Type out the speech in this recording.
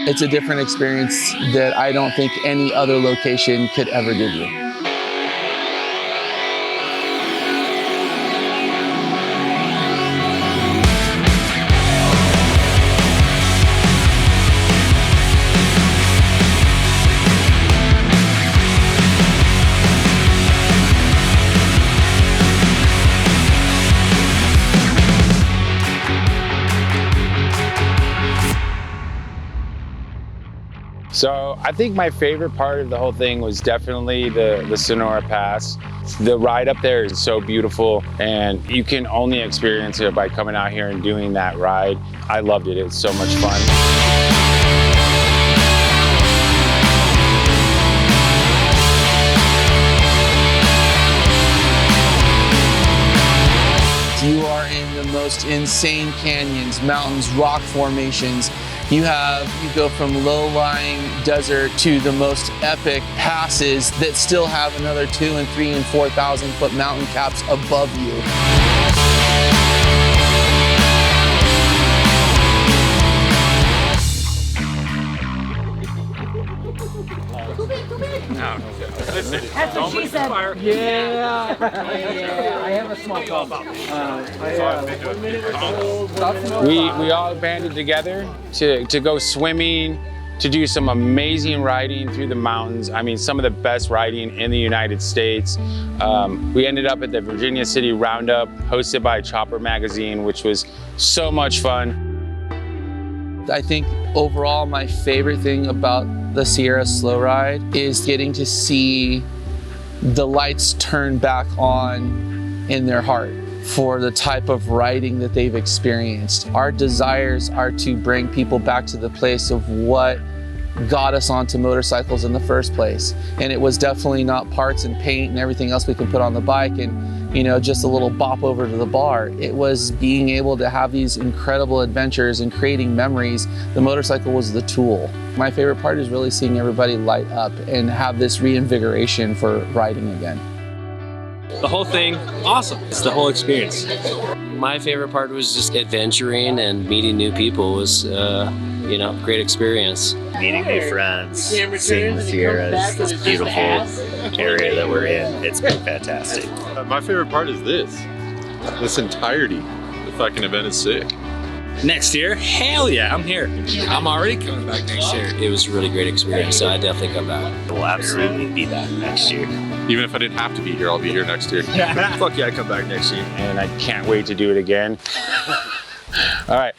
It's a different experience that I don't think any other location could ever give you. So I think my favorite part of the whole thing was definitely the Sonora Pass. The ride up there is so beautiful, and you can only experience it by coming out here and doing that ride. I loved it. It was so much fun. You are in the most insane canyons, mountains, rock formations. You go from low-lying desert to the most epic passes that still have another 2,000 and 3,000 and 4,000 foot mountain caps above you. That's what she said. Yeah. I have a small We all banded together to go swimming, to do some amazing riding through the mountains. I mean, some of the best riding in the United States. We ended up at the Virginia City Roundup, hosted by Chopper Magazine, which was so much fun. I think overall my favorite thing about the Sierra Slow Ride is getting to see the lights turn back on in their heart for the type of riding that they've experienced. Our desires are to bring people back to the place of what got us onto motorcycles in the first place. And it was definitely not parts and paint and everything else we can put on the bike and, you know, just a little bop over to the bar. It was being able to have these incredible adventures and creating memories. The motorcycle was the tool. My favorite part is really seeing everybody light up and have this reinvigoration for riding again. The whole thing, awesome. It's the whole experience. My favorite part was just adventuring and meeting new people. Was, you know, great experience. Meeting new friends, seeing the Sierras, this beautiful area that we're in. It's been fantastic. My favorite part is this entirety. The fucking event is sick. Next year, hell yeah, I'm here. I'm already coming back next year. It was a really great experience, so I definitely come back. We'll absolutely be back next year. Even if I didn't have to be here, I'll be here next year. Fuck yeah, I come back next year. And I can't wait to do it again. All right.